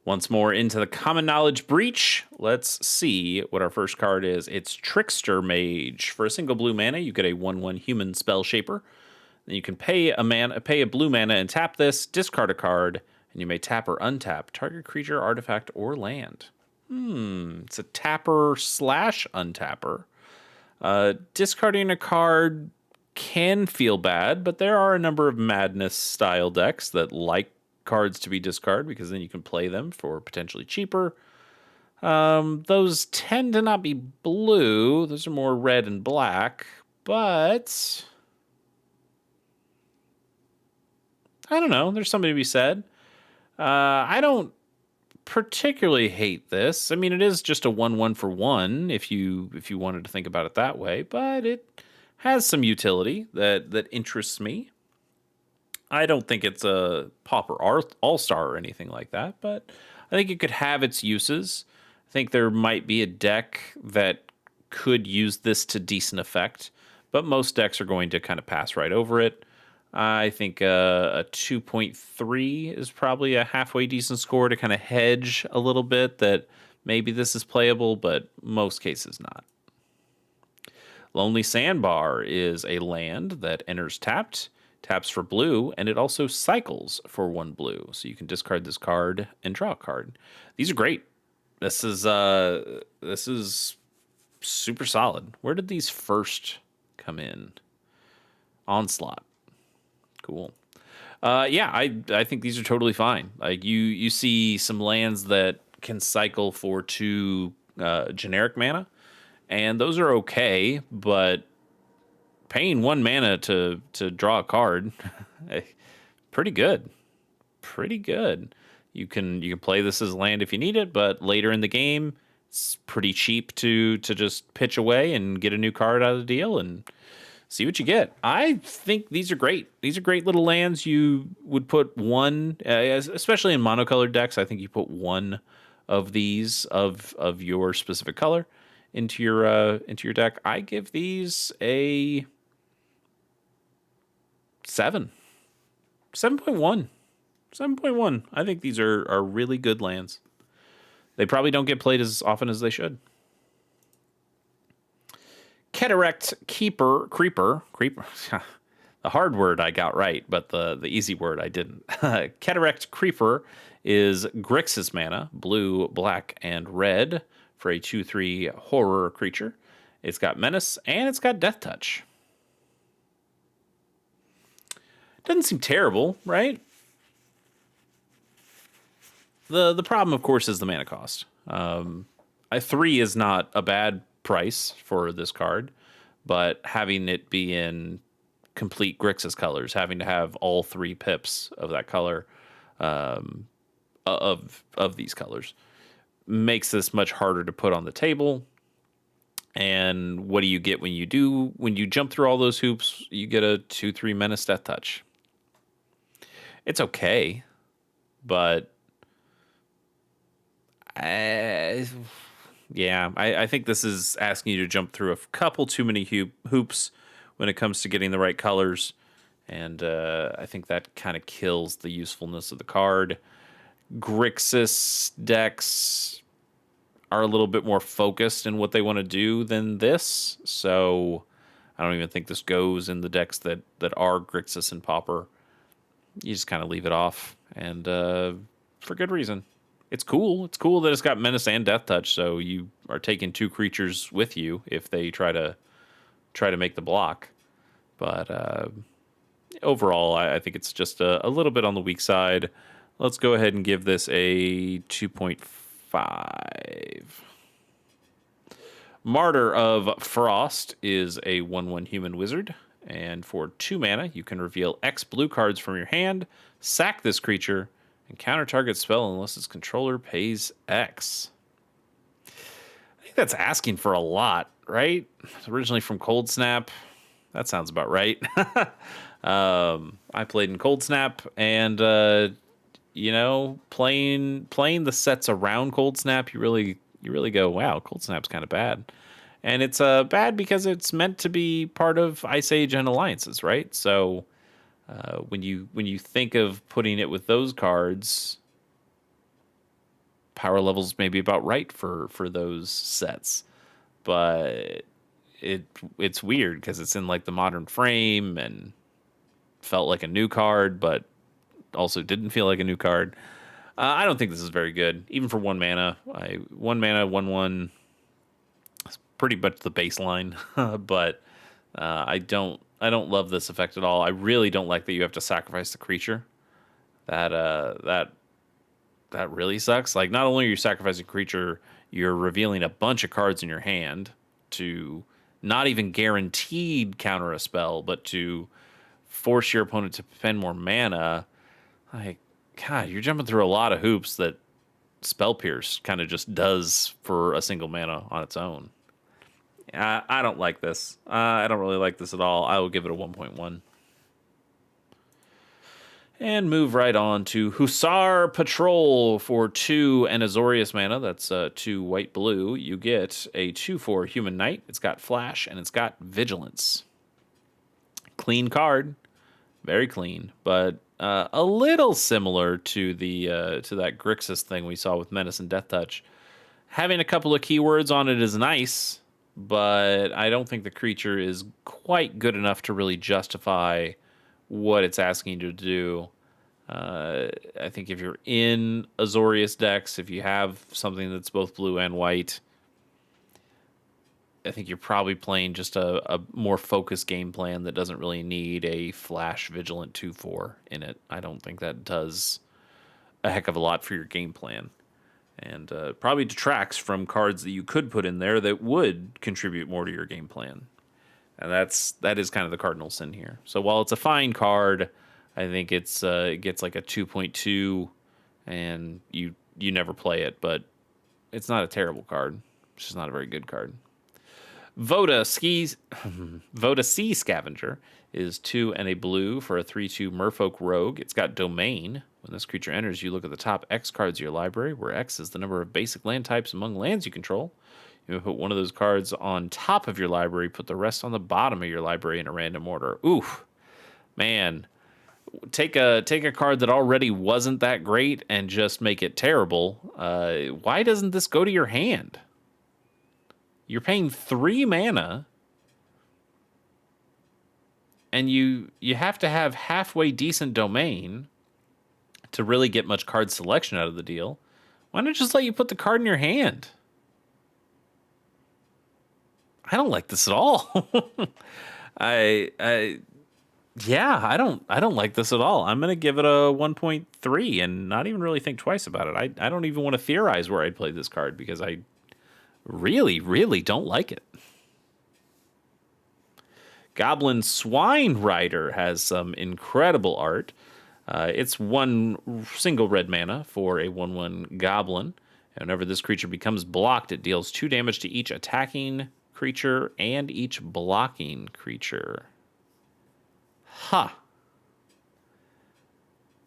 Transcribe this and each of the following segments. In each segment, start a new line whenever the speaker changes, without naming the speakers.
Once more into the common knowledge breach. Let's see what our first card is. It's Trickster Mage. For a single blue mana, you get a 1/1 human spell shaper. Then you can pay a blue mana and tap this, discard a card, and you may tap or untap target creature, artifact, or land. It's a tapper slash untapper. Discarding a card can feel bad, but there are a number of Madness style decks that like cards to be discarded because then you can play them for potentially cheaper. Those tend to not be blue. Those are more red and black, but I don't know. There's something to be said. I don't particularly hate this. I mean, it is just a 1/1 for 1 if you wanted to think about it that way, but it has some utility that interests me. I don't think it's a Pauper All-Star or anything like that, but I think it could have its uses. I think there might be a deck that could use this to decent effect, but most decks are going to kind of pass right over it. I think a 2.3 is probably a halfway decent score to kind of hedge a little bit that maybe this is playable, but most cases not. Lonely Sandbar is a land that enters tapped, taps for blue, and it also cycles for 1 blue. So you can discard this card and draw a card. These are great. This is super solid. Where did these first come in? Onslaught. Cool. Yeah, I think these are totally fine. Like you see some lands that can cycle for 2 generic mana, and those are okay, but paying 1 mana to draw a card, pretty good. Pretty good. You can play this as land if you need it, but later in the game, it's pretty cheap to just pitch away and get a new card out of the deal and see what you get. I think these are great. These are great little lands. You would put one, especially in monocolored decks. I think you put one of these of your specific color into your deck. I give these a 7, 7.1, 7.1. I think these are really good lands. They probably don't get played as often as they should. Cataract Creeper. The hard word I got right, but the easy word I didn't. Cataract Creeper is Grixis mana, blue, black, and red for a 2/3 horror creature. It's got Menace, and it's got Death Touch. Doesn't seem terrible, right? The problem, of course, is the mana cost. A 3 is not a bad price for this card, but having it be in complete Grixis colors, having to have all 3 pips of that color, of these colors, makes this much harder to put on the table. And what do you get when you jump through all those hoops? You get a 2/3 Menace Death Touch. It's okay, but yeah, I think this is asking you to jump through a couple too many hoops when it comes to getting the right colors, and I think that kind of kills the usefulness of the card. Grixis decks are a little bit more focused in what they want to do than this, so I don't even think this goes in the decks that are Grixis and Pauper. You just kind of leave it off, and for good reason. It's cool. It's cool that it's got Menace and Death Touch, so you are taking 2 creatures with you if they try to make the block. But overall, I think it's just a little bit on the weak side. Let's go ahead and give this a 2.5. Martyr of Frost is a 1/1 human wizard. And for 2 mana, you can reveal X blue cards from your hand, sack this creature, and counter target spell unless its controller pays X. I think that's asking for a lot, right? It's originally from Cold Snap. That sounds about right. I played in Cold Snap, and playing the sets around Cold Snap, you really go, wow, Cold Snap's kind of bad. And it's bad because it's meant to be part of Ice Age and Alliances, right? So when you think of putting it with those cards, power levels maybe about right for those sets, but it's weird because it's in like the modern frame and felt like a new card, but also didn't feel like a new card. I don't think this is very good, even for 1 mana. 1 mana, 1/1, pretty much the baseline, but I don't love this effect at all. I really don't like that you have to sacrifice the creature. That really sucks. Like, not only are you sacrificing creature, you're revealing a bunch of cards in your hand to not even guaranteed counter a spell, but to force your opponent to spend more mana. Like, God, you're jumping through a lot of hoops that Spell Pierce kind of just does for a single mana on its own. I don't like this. I don't really like this at all. I will give it a 1.1. And move right on to Hussar Patrol for 2 and Azorius mana. That's 2 white blue. You get a 2/4 Human Knight. It's got Flash and it's got Vigilance. Clean card, very clean, but a little similar to the to that Grixis thing we saw with Menace and Death Touch. Having a couple of keywords on it is nice, but I don't think the creature is quite good enough to really justify what it's asking you to do. I think if you're in Azorius decks, if you have something that's both blue and white, I think you're probably playing just a more focused game plan that doesn't really need a Flash Vigilant 2/4 in it. I don't think that does a heck of a lot for your game plan. And probably detracts from cards that you could put in there that would contribute more to your game plan. And that is kind of the cardinal sin here. So while it's a fine card, I think it gets like a 2.2, and you never play it, but it's not a terrible card. It's just not a very good card. Voda Sea Scavenger is 2 and a blue for a 3/2 Merfolk Rogue. It's got Domain. When this creature enters, you look at the top X cards of your library, where X is the number of basic land types among lands you control. You may put one of those cards on top of your library, put the rest on the bottom of your library in a random order. Oof, man. Take a card that already wasn't that great and just make it terrible. Why doesn't this go to your hand? You're paying 3 mana, and you have to have halfway decent Domain to really get much card selection out of the deal. Why not just let you put the card in your hand? I don't like this at all. I yeah, I don't like this at all. I'm gonna give it a 1.3 and not even really think twice about it. I don't even want to theorize where I'd play this card because I really, really don't like it. Goblin Swine Rider has some incredible art. It's 1 single red mana for a 1/1 goblin. And whenever this creature becomes blocked, it deals 2 damage to each attacking creature and each blocking creature. Huh.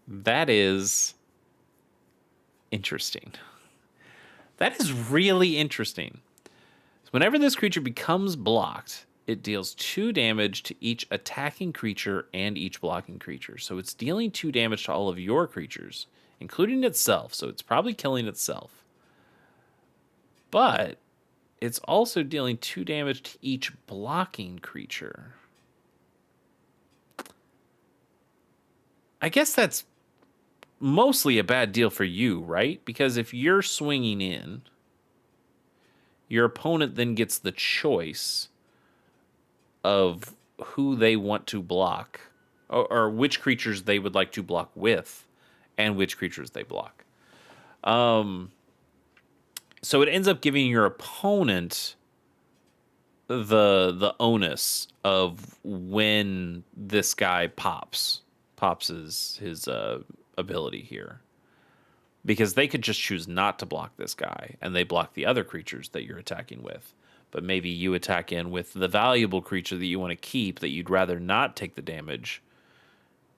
That is interesting. That is really interesting. So whenever this creature becomes blocked, it deals 2 damage to each attacking creature and each blocking creature. So it's dealing 2 damage to all of your creatures, including itself. So it's probably killing itself. But it's also dealing 2 damage to each blocking creature. I guess that's mostly a bad deal for you, right? Because if you're swinging in, your opponent then gets the choice of who they want to block, or which creatures they would like to block with, and which creatures they block. So it ends up giving your opponent the onus of when this guy pops his ability here, because they could just choose not to block this guy and they block the other creatures that you're attacking with. But maybe you attack in with the valuable creature that you want to keep, that you'd rather not take the damage,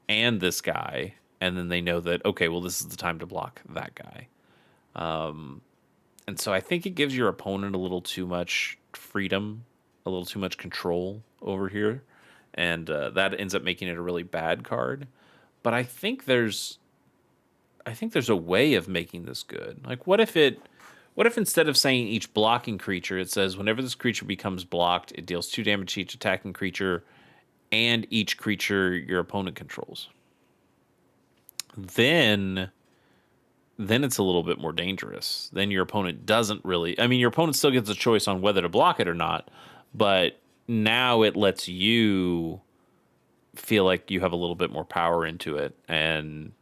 and this guy, and then they know that, okay, well, this is the time to block that guy. And so I think it gives your opponent a little too much freedom, a little too much control over here, and that ends up making it a really bad card. But I think there's I think there's a way of making this good. Like, what if instead of saying each blocking creature, it says whenever this creature becomes blocked, it deals 2 damage to each attacking creature and each creature your opponent controls. Then it's a little bit more dangerous. Then your opponent doesn't really. I mean, your opponent still gets a choice on whether to block it or not, but now it lets you feel like you have a little bit more power into it, and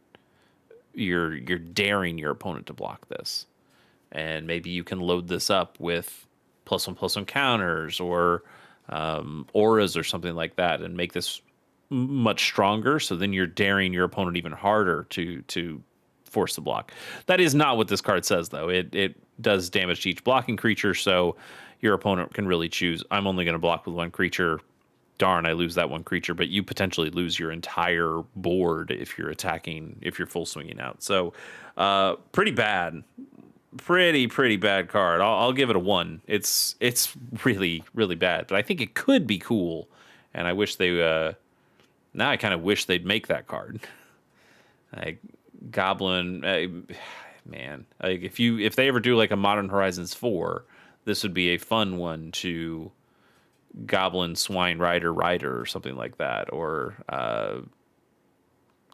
you're daring your opponent to block this. And maybe you can load this up with +1/+1 counters or auras or something like that, and make this much stronger. So then you're daring your opponent even harder to force the block. That is not what this card says, though. It does damage to each blocking creature, so your opponent can really choose. I'm only going to block with 1 creature. Darn, I lose that 1 creature, but you potentially lose your entire board if you're attacking, if you're full swinging out. So pretty bad. Pretty bad card. I'll give it a 1. It's really, really bad, but I think it could be cool, and I wish they now I kind of wish they'd make that card. Like Goblin, man, like if they ever do like a Modern Horizons 4, this would be a fun one to Goblin Swine Rider or something like that, or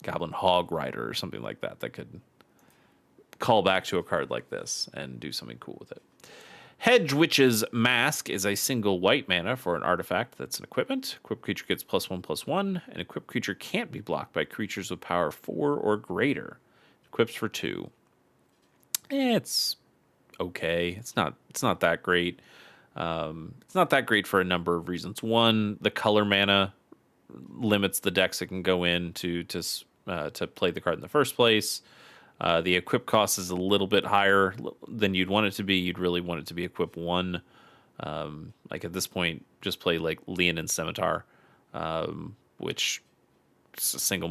Goblin Hog Rider or something like that could call back to a card like this and do something cool with it. Hedge Witch's Mask is a single white mana for an artifact that's an equipment. Equipped creature gets +1/+1. An equipped creature can't be blocked by creatures with power 4 or greater. Equips for 2. It's okay. It's not that great. It's not that great for a number of reasons. One, the color mana limits the decks it can go in to play the card in the first place. The equip cost is a little bit higher than you'd want it to be. You'd really want it to be equip 1. Like at this point, just play like Leonin Scimitar, which is a single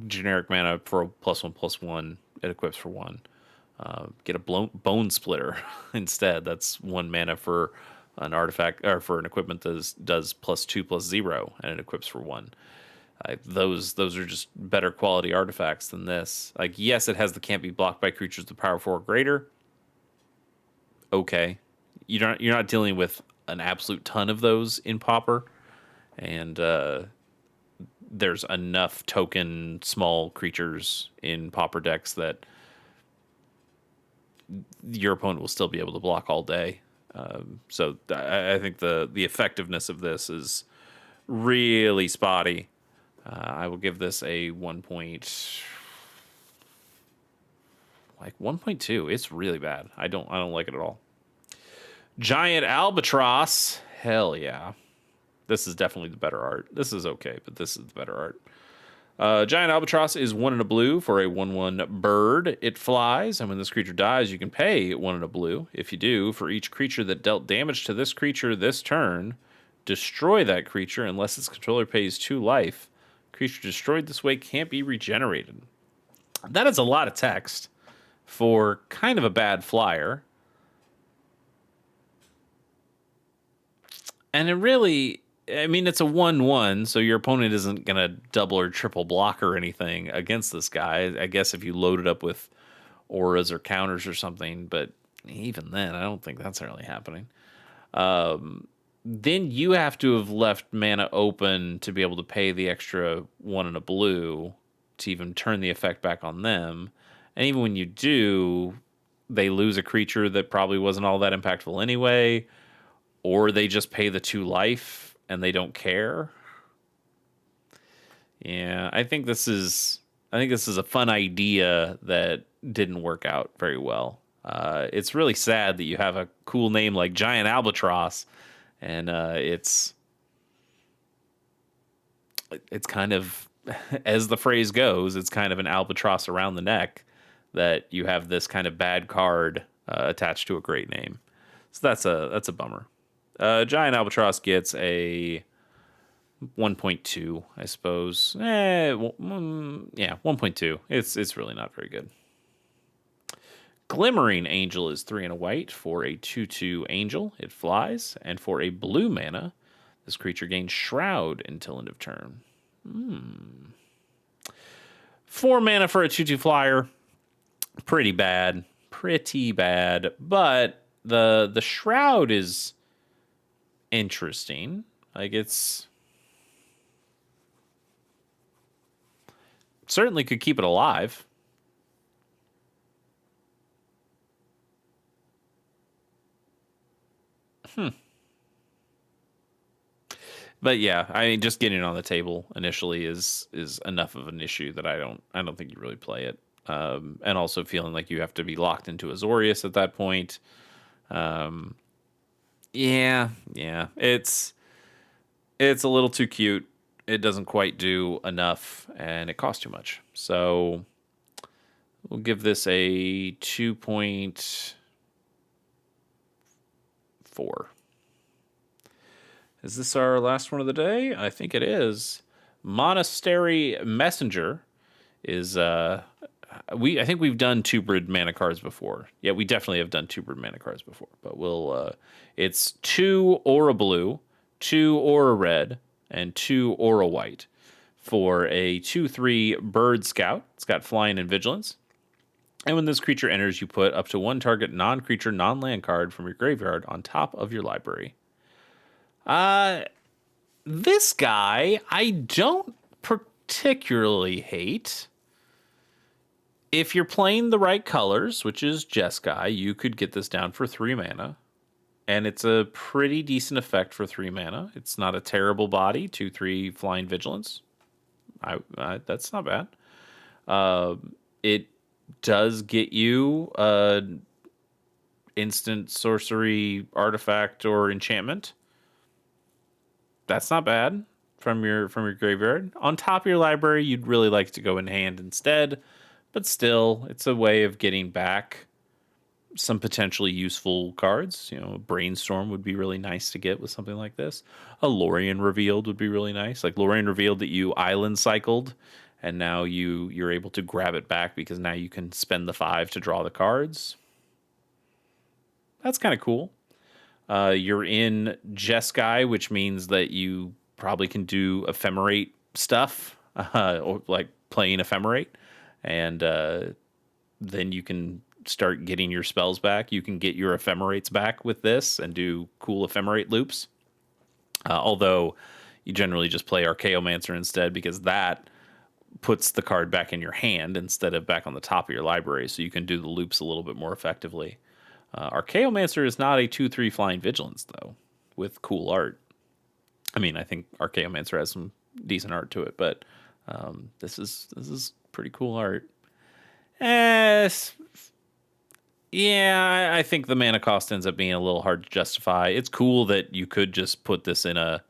generic mana for a +1/+1. It equips for 1. Get a Bone Splitter instead. That's 1 mana for an artifact, or for an equipment that does +2/+0, and it equips for 1. Those are just better quality artifacts than this. Like, yes, it has the can't be blocked by creatures with power 4 or greater. Okay, you're not dealing with an absolute ton of those in Pauper, and there's enough token small creatures in Pauper decks that your opponent will still be able to block all day. So I think the effectiveness of this is really spotty. I will give this a 1.2. It's really bad. I don't like it at all. Giant Albatross. Hell yeah. This is definitely the better art. This is okay, but this is the better art. Giant Albatross is 1 and a blue for a 1/1 bird. It flies, and when this creature dies, you can pay 1 and a blue. If you do, for each creature that dealt damage to this creature this turn, destroy that creature unless its controller pays 2 life. Creature destroyed this way can't be regenerated. That is a lot of text for kind of a bad flyer. And it really, I mean, it's a 1/1, so your opponent isn't going to double or triple block or anything against this guy. I guess if you load it up with auras or counters or something, but even then, I don't think that's really happening. Then you have to have left mana open to be able to pay the extra 1 and a blue to even turn the effect back on them. And even when you do, they lose a creature that probably wasn't all that impactful anyway, or they just pay the 2 life and they don't care. Yeah, I think this is a fun idea that didn't work out very well. It's really sad that you have a cool name like Giant Albatross, and it's kind of, as the phrase goes, it's kind of an albatross around the neck that you have this kind of bad card attached to a great name. So that's a bummer. Giant Albatross gets a 1.2, I suppose. Yeah, 1.2. It's really not very good. Glimmering Angel is 3 and a white for a 2/2 angel. It flies, and for a blue mana, this creature gains Shroud until end of turn. 4 mana for a 2/2 flyer. Pretty bad. Pretty bad. But the Shroud is interesting. Like, it's certainly could keep it alive. But yeah, I mean, just getting it on the table initially is enough of an issue that I don't think you really play it. And also feeling like you have to be locked into Azorius at that point. Um, yeah, it's a little too cute. It doesn't quite do enough, and it costs too much. So we'll give this a 2.4. Is this our last one of the day? I think it is. Monastery Messenger is I think we've done two-brid mana cards before. Yeah, we definitely have done two-brid mana cards before. But it's 2 aura blue, 2 aura red, and 2 aura white for a 2/3 bird scout. It's got flying and vigilance. And when this creature enters, you put up to one target non-creature, non-land card from your graveyard on top of your library. This guy I don't particularly hate. If you're playing the right colors, which is Jeskai, you could get this down for 3 mana. And it's a pretty decent effect for 3 mana. It's not a terrible body. 2/3 flying vigilance. That's not bad. It does get you instant sorcery artifact or enchantment. That's not bad from your graveyard. On top of your library, you'd really like to go in hand instead, but still, it's a way of getting back some potentially useful cards. You know, Brainstorm would be really nice to get with something like this. A Lorien Revealed would be really nice. Like Lorien Revealed that you island cycled, and now you're able to grab it back because now you can spend the 5 to draw the cards. That's kind of cool. You're in Jeskai, which means that you probably can do ephemerate stuff, or like playing ephemerate, and then you can start getting your spells back. You can get your ephemerates back with this and do cool ephemerate loops. Although you generally just play Archaeomancer instead because that puts the card back in your hand instead of back on the top of your library, so you can do the loops a little bit more effectively. Archaeomancer is not a 2/3 flying vigilance though, with cool art. I mean, I think Archaeomancer has some decent art to it, but this is pretty cool art. Yeah, I think the mana cost ends up being a little hard to justify. It's cool that you could just put this in a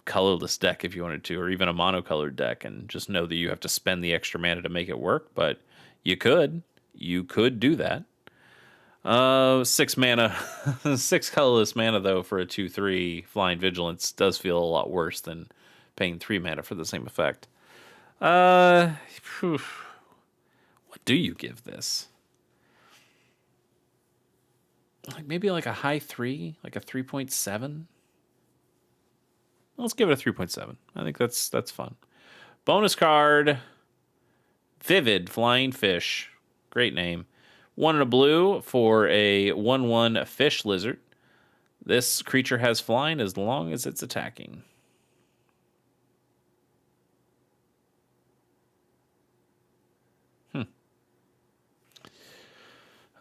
colorless deck if you wanted to, or even a monocolored deck, and just know that you have to spend the extra mana to make it work. But you could do that. 6 mana, 6 colorless mana though for a 2/3 flying vigilance does feel a lot worse than paying 3 mana for the same effect. What do you give this? Like maybe like a high 3, like a 3.7. Let's give it a 3.7. I think that's fun. Bonus card, Vivid Flying Fish. Great name. 1 and a blue for a 1/1 fish lizard. This creature has flying as long as it's attacking.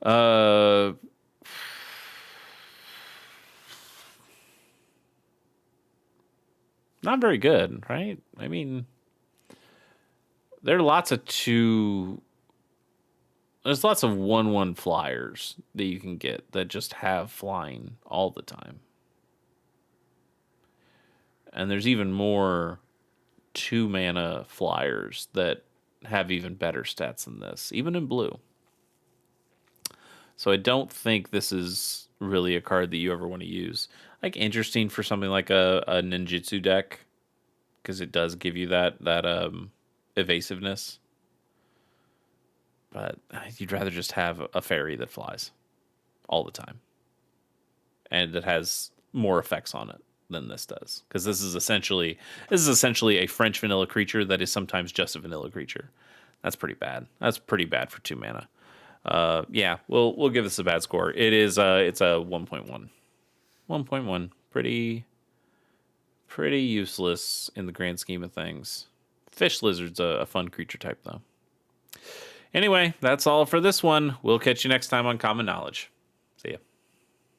Uh, Not very good, right? I mean, there are lots of there's lots of 1/1 flyers that you can get that just have flying all the time. And there's even more 2 mana flyers that have even better stats than this, even in blue. So I don't think this is really a card that you ever want to use. Like interesting for something like a ninjutsu deck, because it does give you that evasiveness. But you'd rather just have a fairy that flies all the time and that has more effects on it. than this does, because this is essentially a French vanilla creature that is sometimes just a vanilla creature. That's pretty bad. That's pretty bad for 2 mana. Yeah, we'll give this a bad score. It is it's a 1.1. 1.1. Pretty useless in the grand scheme of things. Fish lizard's a fun creature type though. Anyway, that's all for this one. We'll catch you next time on Common Knowledge.